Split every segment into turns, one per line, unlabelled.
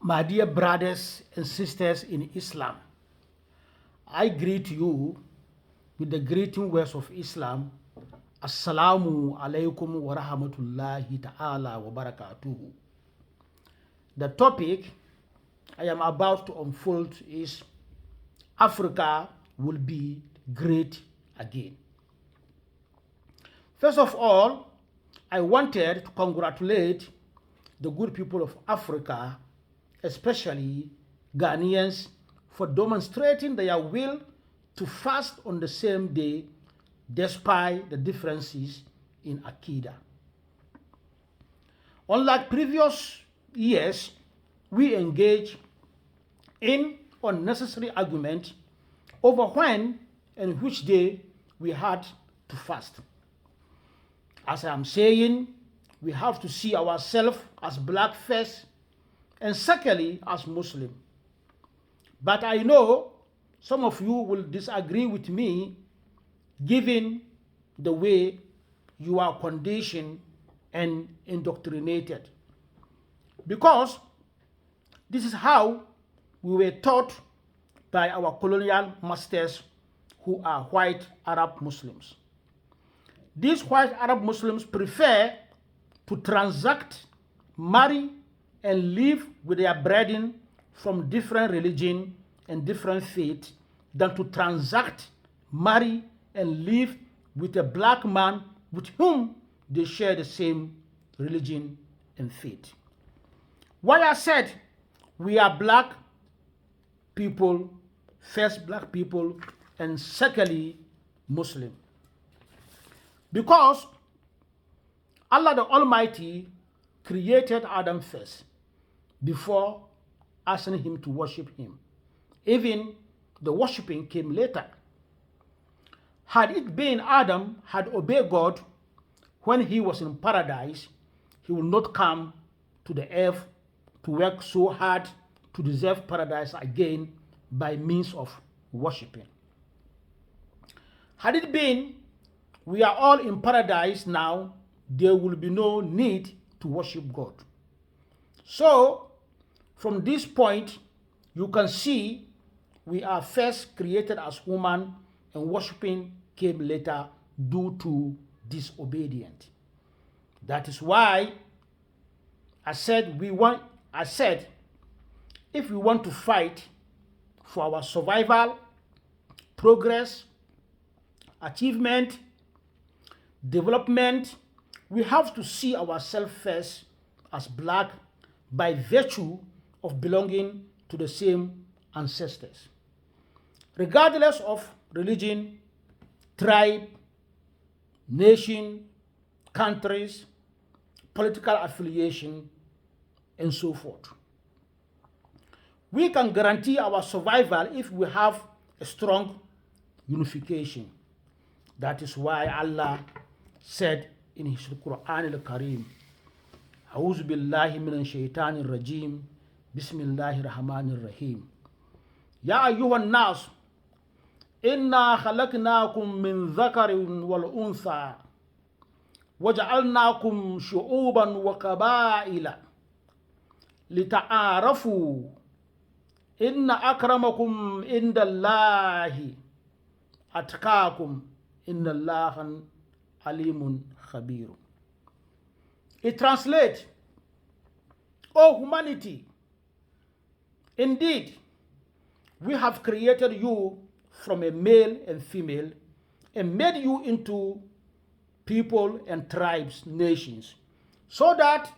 My dear brothers and sisters in Islam, I greet you with the greeting words of Islam. Assalamu alaikum wa rahmatullahi ta'ala wa barakatuhu. The topic I am about to unfold is Africa will be great again. First of all, I wanted to congratulate the good people of Africa, especially Ghanaians, for demonstrating their will to fast on the same day despite the differences in Akida. Unlike previous years, we engage in unnecessary argument over when and which day we had to fast. As I am saying, we have to see ourselves as black first and secondly as Muslim. But I know some of you will disagree with me given the way you are conditioned and indoctrinated. Because this is how we were taught by our colonial masters who are white Arab Muslims. These white Arab Muslims prefer to transact, marry, and live with their brethren from different religion and different faith than to transact, marry, and live with a black man with whom they share the same religion and faith. Why I said we are black people, first black people, and secondly Muslim. Because Allah the Almighty created Adam first before asking him to worship him. Even the worshiping came later. Had it been Adam had obeyed God when he was in paradise, he would not come to the earth to work so hard to deserve paradise again by means of worshiping. Had it been we are all in paradise now, there will be no need to worship God. So, from this point, you can see we are first created as woman and worshiping came later due to disobedience. That is why I said if we want to fight for our survival, progress, achievement, development, we have to see ourselves first as black by virtue of belonging to the same ancestors. Regardless of religion, tribe, nation, countries, political affiliation, and so forth. We can guarantee our survival if we have a strong unification. That is why Allah said in his Quran al-Karim, أعوذ بالله من الشيطان الرجيم بسم الله الرحمن الرحيم يا أيها الناس إنا خلقناكم من ذكر والأنثى وجعلناكم شعوبا وقبائل لتعارفوا إن أكرمكم عند الله أتقاكم إن الله عليم خبير. It translates, O humanity, indeed, we have created you from a male and female and made you into people and tribes, nations, so that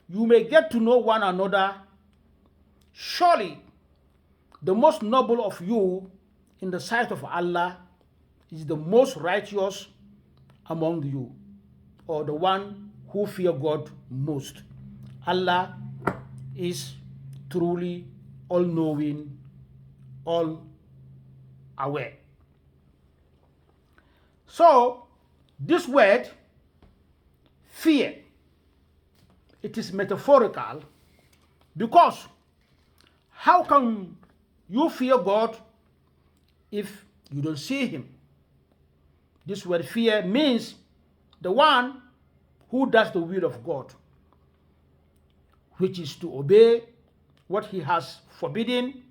you may get to know one another. Surely, the most noble of you in the sight of Allah is the most righteous among you, or the one who fear God most. Allah is truly all-knowing, all-aware. So, this word, fear, it is metaphorical because how can you fear God if you don't see him? This word fear means the one who does the will of God, which is to obey what he has forbidden,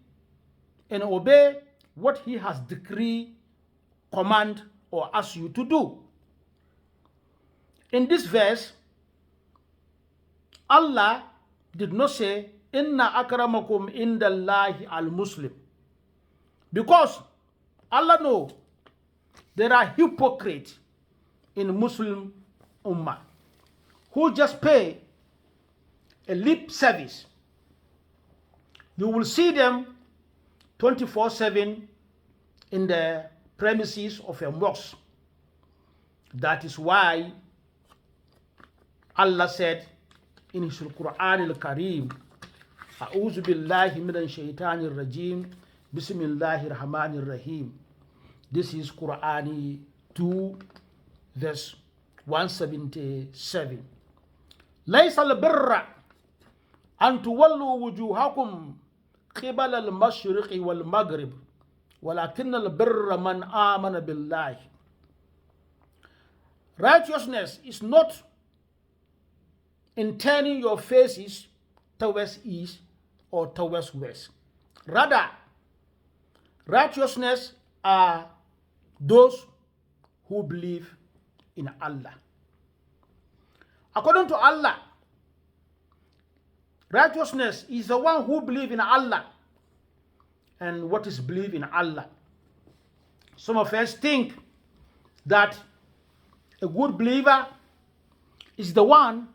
and obey what he has decreed, command, or asked you to do. In this verse, Allah did not say, Inna akramakum indallahi al-Muslim. Because Allah knows there are hypocrites in Muslim Ummah who just pay a lip service. You will see them 24/7 in the premises of a mosque. That is why Allah said in his Quran al-Kareem, A'udhu billahi minash shaitanir rajim, Bismillahir Rahmanir Rahim. This is Quran 2 verse 177. ليس البر أن تولوا وجوهكم قبل المشرق والمغرب ولكن البر من آمن بالله. Righteousness is not in turning your faces towards east or towards west. Rather, righteousness are those who believe in Allah. According to Allah, righteousness is the one who believes in Allah. And what is believe in Allah? Some of us think that a good believer is the one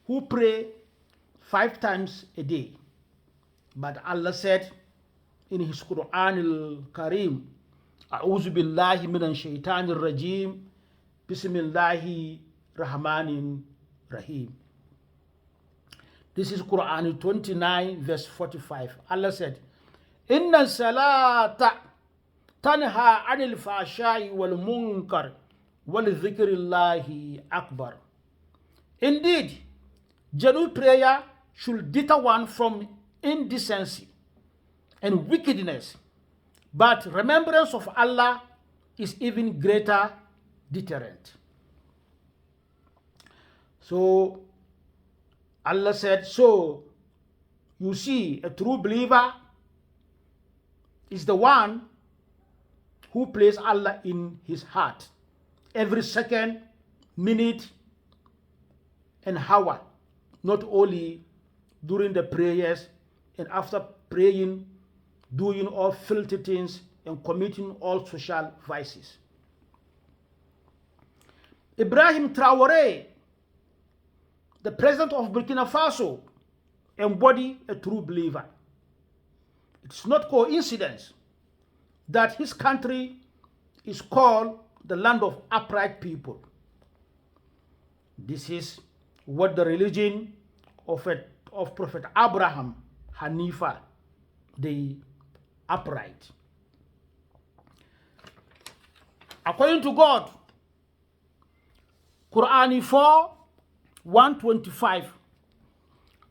who pray 5 times a day. But Allah said in his Quran al-Kareem, A'udhu billahi minash shaitanir rajim, Bismillahir Rahmanir Rahim. This is Quran 29 verse 45. Allah said, Inna salata tanha anil fashai wal munkar wal dhikrillahi akbar. Indeed, genuine prayer should deter one from indecency and wickedness, but remembrance of Allah is even greater deterrent. So Allah said, so you see, a true believer is the one who places Allah in his heart every second, minute, and hour, not only during the prayers and after praying, doing all filthy things and committing all social vices. Ibrahim Traoré, the president of Burkina Faso, embodied a true believer. It's not coincidence that his country is called the land of upright people. This is what the religion of Prophet Abraham, Hanifa, the upright. According to God, Quran 4, 125,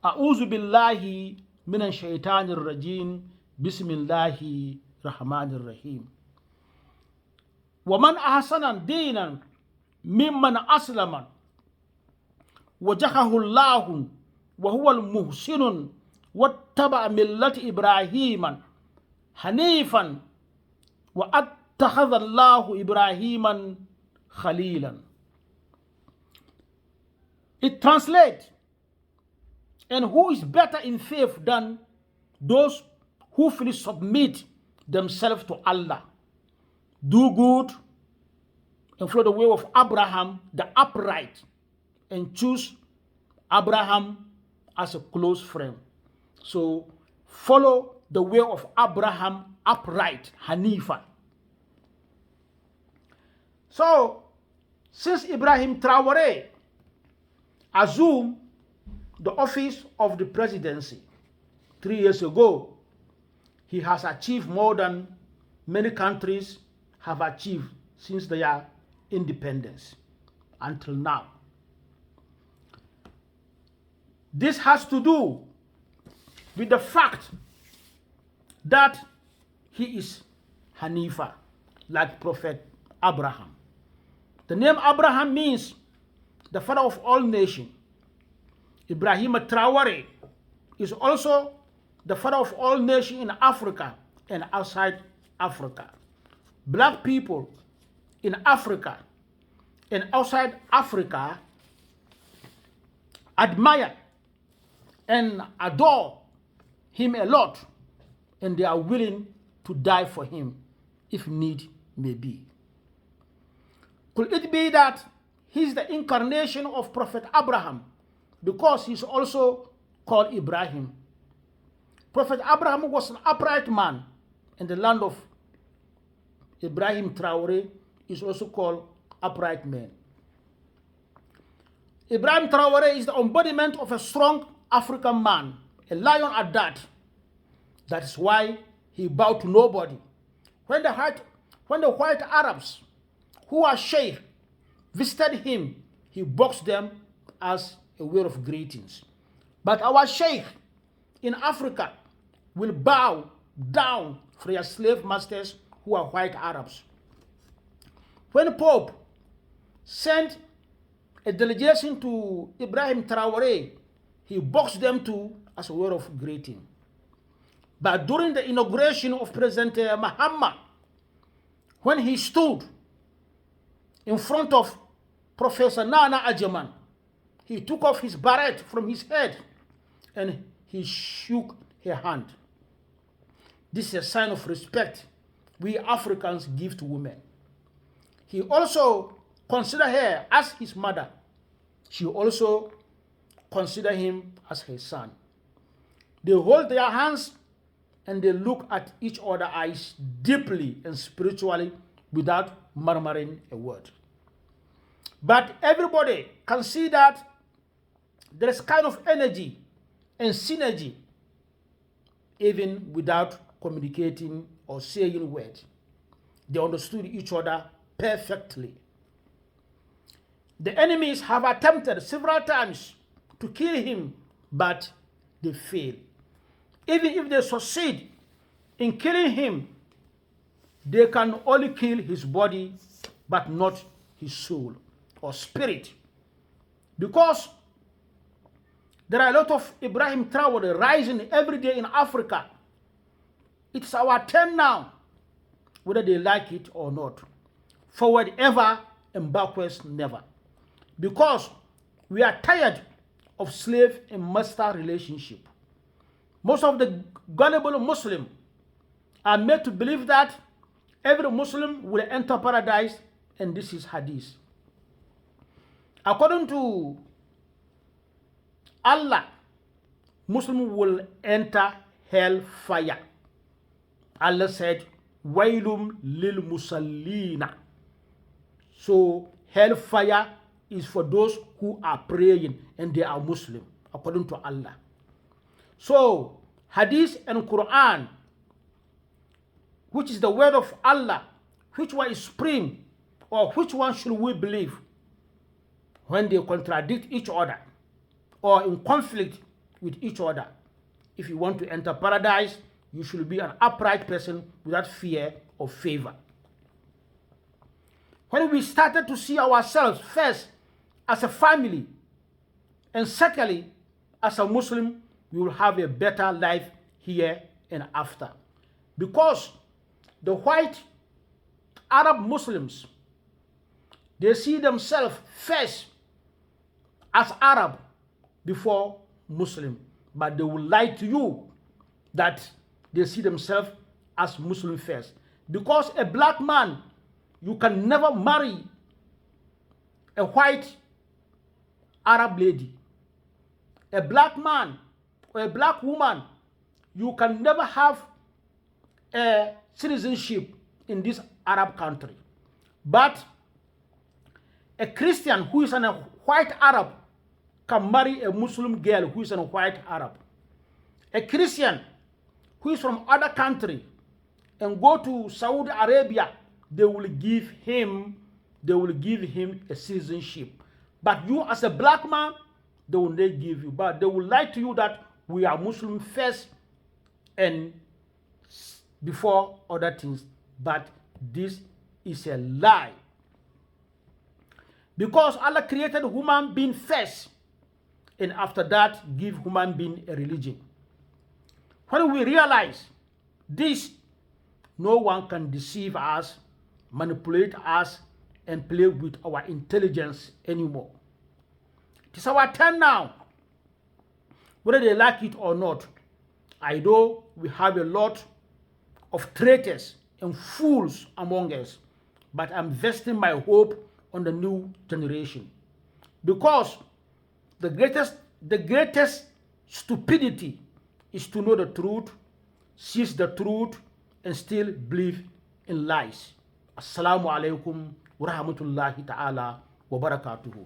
A'udhu billahi minash shaitanir rajim, Bismillahir Rahmanir Rahim. وَمَنْ أَحْسَنَ دِينًا مِمَّنْ أَسْلَمَ وَجَهَهُ اللَّهُ وَهُوَ الْمُحْسِنُ وَاتَّبَعَ مِلَّةَ إِبْرَاهِيمَ حَنِيفًا وَأَتَّخَذَ اللَّهُ إِبْرَاهِيمًا خَلِيلًا. It translates, and who is better in faith than those who fully submit themselves to Allah, do good, and follow the way of Abraham, the upright, and choose Abraham as a close friend. So follow the way of Abraham, upright, Hanifa. So since Ibrahim Traoré assumed the office of the presidency 3 years ago, he has achieved more than many countries have achieved since their independence until now. This has to do with the fact that he is Hanifa, like Prophet Abraham. The name Abraham means the father of all nations. Ibrahim Traoré is also the father of all nations in Africa and outside Africa. Black people in Africa and outside Africa admire and adore him a lot, and they are willing to die for him if need may be. Could it be that he's the incarnation of Prophet Abraham, because he's also called Ibrahim? Prophet Abraham was an upright man, and the land of Ibrahim Traore is also called upright man. Ibrahim Traore is the embodiment of a strong African man, a lion at that. That is why he bowed to nobody. When the white Arabs who are sheikh visited him, he boxed them as a way of greetings. But our sheikh in Africa will bow down for their slave masters who are white Arabs. When Pope sent a delegation to Ibrahim Traore, he boxed them too as a word of greeting. But during the inauguration of President Muhammad, when he stood in front of Professor Nana Ajeman, he took off his beret from his head and he shook her hand. This is a sign of respect we Africans give to women. He also considered her as his mother. She also considered him as her son. They hold their hands and they look at each other's eyes deeply and spiritually without murmuring a word. But everybody can see that there is kind of energy and synergy even without communicating or saying words. They understood each other perfectly. The enemies have attempted several times to kill him, but they fail. Even if they succeed in killing him, they can only kill his body, but not his soul or spirit. Because there are a lot of Ibrahim Traore rising every day in Africa. It's our turn now, whether they like it or not. Forward ever and backwards never. Because we are tired of slave and master relationship. Most of the gullible Muslims are made to believe that every Muslim will enter paradise, and this is hadith. According to Allah, Muslim will enter hellfire. Allah said, Wailum lil musallina. So hellfire is for those who are praying and they are Muslim, according to Allah. So hadith and Quran, which is the word of Allah, which one is supreme, or which one should we believe? When they contradict each other or in conflict with each other, if you want to enter paradise, you should be an upright person without fear or favor. When we started to see ourselves first as a family and secondly as a Muslim, we will have a better life here and after. Because the white Arab Muslims, they see themselves first as Arab before Muslim, but they will lie to you that they see themselves as Muslim first. Because a black man, you can never marry a white Arab lady. A black man or a black woman, you can never have a citizenship in this Arab country. But a Christian who is a white Arab can marry a Muslim girl who is a white Arab. A Christian who is from other country and go to Saudi Arabia, they will give him a citizenship. But you as a black man, they will not give you. But they will lie to you that we are Muslim first and before other things. But this is a lie. Because Allah created human being first, and after that give human being a religion. When we realize this, no one can deceive us, manipulate us, and play with our intelligence anymore. It is our turn now. Whether they like it or not, I know we have a lot of traitors and fools among us, but I'm vesting my hope on the new generation. Because the greatest stupidity is to know the truth, seize the truth, and still believe in lies. Assalamu alaikum wa rahmatullahi ta'ala wa barakatuhu.